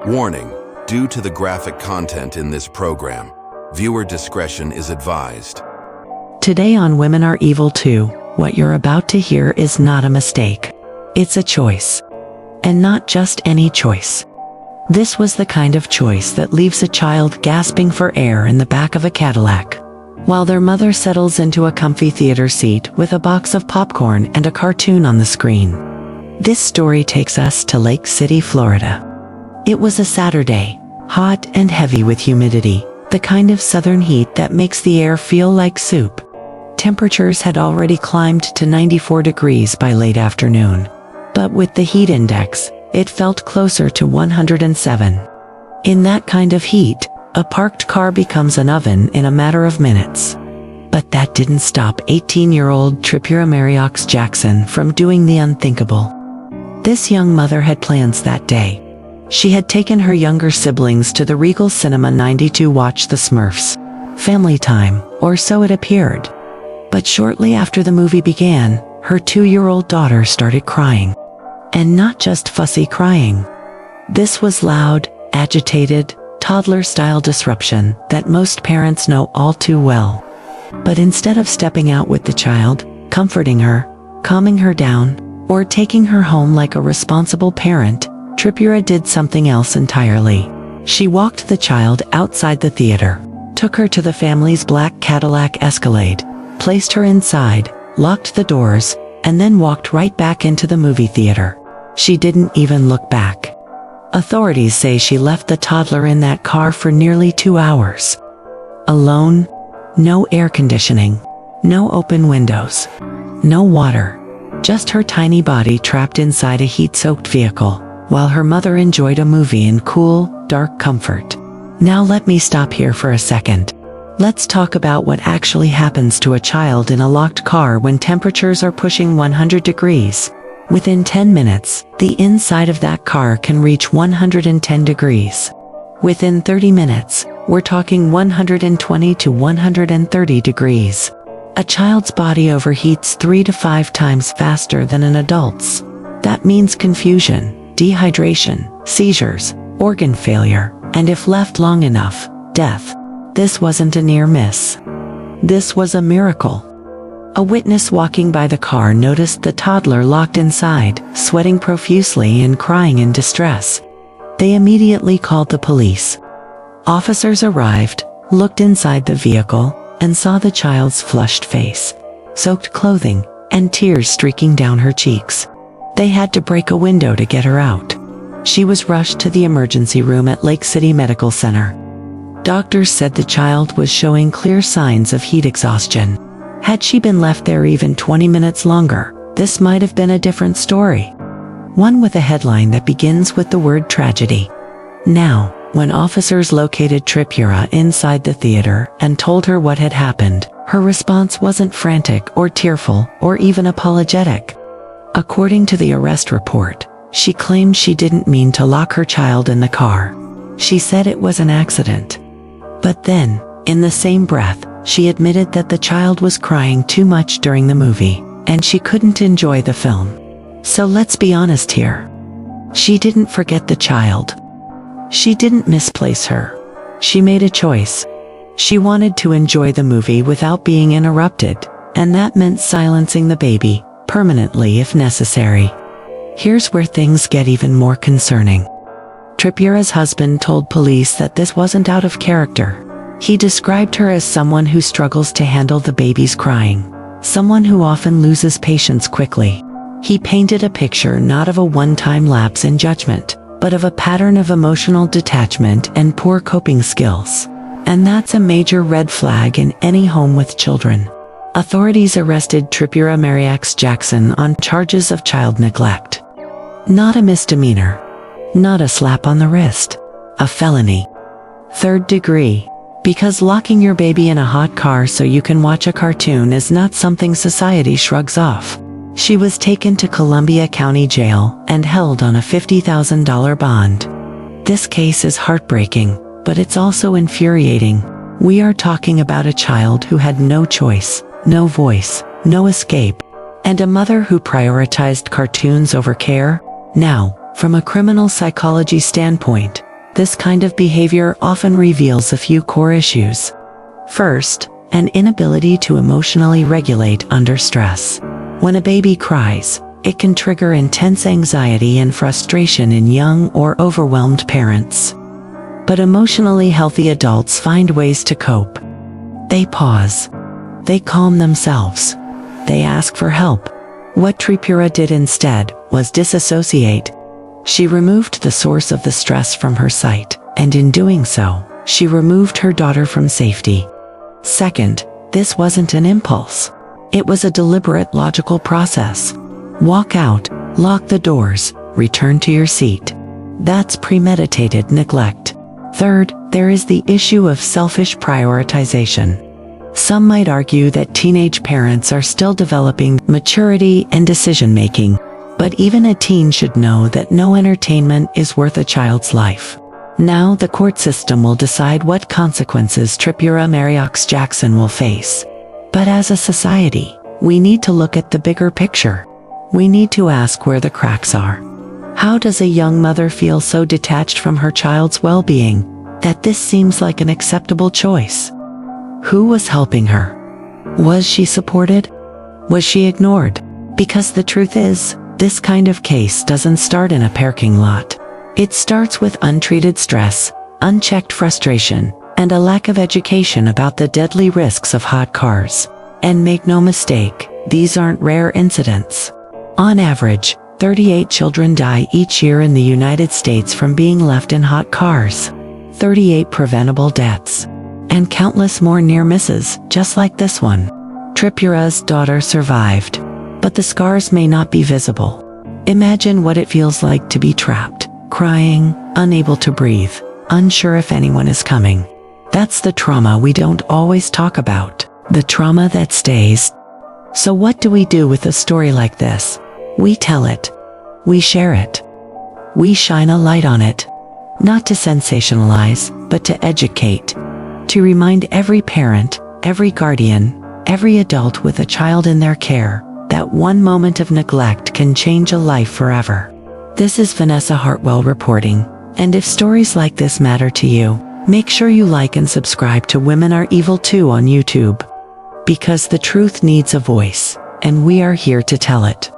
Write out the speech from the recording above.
Warning: due to the graphic content in this program, viewer discretion is advised. Today on Women Are Evil Too, what you're about to hear is not a mistake. It's a choice. And not just any choice. This was the kind of choice that leaves a child gasping for air in the back of a Cadillac, while their mother settles into a comfy theater seat with a box of popcorn and a cartoon on the screen. This story takes us to Lake City, Florida. It was a Saturday, hot and heavy with humidity, the kind of southern heat that makes the air feel like soup. Temperatures had already climbed to 94 degrees by late afternoon. But with the heat index, it felt closer to 107. In that kind of heat, a parked car becomes an oven in a matter of minutes. But that didn't stop 18-year-old Tripura Merriex Jackson from doing the unthinkable. This young mother had plans that day. She had taken her younger siblings to the Regal Cinema 90 to watch the Smurfs. Family time, or so it appeared. But shortly after the movie began, her 2-year-old daughter started crying. And not just fussy crying. This was loud, agitated, toddler-style disruption that most parents know all too well. But instead of stepping out with the child, comforting her, calming her down, or taking her home like a responsible parent, Tripura did something else entirely. She walked the child outside the theater, took her to the family's black Cadillac Escalade, placed her inside, locked the doors, and then walked right back into the movie theater. She didn't even look back. Authorities say she left the toddler in that car for nearly 2 hours. Alone, no air conditioning, no open windows, no water, just her tiny body trapped inside a heat-soaked vehicle, while her mother enjoyed a movie in cool, dark comfort. Now let me stop here for a second. Let's talk about what actually happens to a child in a locked car when temperatures are pushing 100 degrees. Within 10 minutes, the inside of that car can reach 110 degrees. Within 30 minutes, we're talking 120 to 130 degrees. A child's body overheats 3 to 5 times faster than an adult's. That means confusion, dehydration, seizures, organ failure, and if left long enough, death. This wasn't a near miss. This was a miracle. A witness walking by the car noticed the toddler locked inside, sweating profusely and crying in distress. They immediately called the police. Officers arrived, looked inside the vehicle, and saw the child's flushed face, soaked clothing, and tears streaking down her cheeks. They had to break a window to get her out. She was rushed to the emergency room at Lake City Medical Center. Doctors said the child was showing clear signs of heat exhaustion. Had she been left there even 20 minutes longer, this might have been a different story. One with a headline that begins with the word tragedy. Now, when officers located Tripura inside the theater and told her what had happened, her response wasn't frantic or tearful or even apologetic. According to the arrest report, she claimed she didn't mean to lock her child in the car. She said it was an accident. But then, in the same breath, she admitted that the child was crying too much during the movie, and she couldn't enjoy the film. So let's be honest here. She didn't forget the child. She didn't misplace her. She made a choice. She wanted to enjoy the movie without being interrupted, and that meant silencing the baby, permanently if necessary. Here's where things get even more concerning. Tripura's husband told police that this wasn't out of character. He described her as someone who struggles to handle the baby's crying, someone who often loses patience quickly. He painted a picture not of a one-time lapse in judgment, but of a pattern of emotional detachment and poor coping skills. And that's a major red flag in any home with children. Authorities arrested Tripura Merriex Jackson on charges of child neglect. Not a misdemeanor. Not a slap on the wrist. A felony. 3rd degree. Because locking your baby in a hot car so you can watch a cartoon is not something society shrugs off. She was taken to Columbia County Jail and held on a $50,000 bond. This case is heartbreaking, but it's also infuriating. We are talking about a child who had no choice, no voice, no escape, and a mother who prioritized cartoons over care. Now, from a criminal psychology standpoint, This kind of behavior often reveals a few core issues. First, an inability to emotionally regulate under stress. When a baby cries, it can trigger intense anxiety and frustration in young or overwhelmed parents. But emotionally healthy adults find ways to cope. They pause. They calm themselves. They ask for help. What Tripura did instead was disassociate. She removed the source of the stress from her sight, and in doing so, she removed her daughter from safety. Second, this wasn't an impulse. It was a deliberate logical process. Walk out, lock the doors, return to your seat. That's premeditated neglect. Third, there is the issue of selfish prioritization. Some might argue that teenage parents are still developing maturity and decision-making, but even a teen should know that no entertainment is worth a child's life. Now the court system will decide what consequences Tripura Merriex Jackson will face. But as a society, we need to look at the bigger picture. We need to ask where the cracks are. How does a young mother feel so detached from her child's well-being that this seems like an acceptable choice? Who was helping her? Was she supported? Was she ignored? Because the truth is, this kind of case doesn't start in a parking lot. It starts with untreated stress, unchecked frustration, and a lack of education about the deadly risks of hot cars. And make no mistake, these aren't rare incidents. On average, 38 children die each year in the United States from being left in hot cars. 38 preventable deaths. And countless more near misses, just like this one. Tripura's daughter survived, but the scars may not be visible. Imagine what it feels like to be trapped, crying, unable to breathe, unsure if anyone is coming. That's the trauma we don't always talk about, the trauma that stays. So what do we do with a story like this? We tell it. We share it. We shine a light on it. Not to sensationalize, but to educate. To remind every parent, every guardian, every adult with a child in their care, that one moment of neglect can change a life forever. This is Vanessa Hartwell reporting, and if stories like this matter to you, make sure you like and subscribe to Women Are Evil Too on YouTube. Because the truth needs a voice, and we are here to tell it.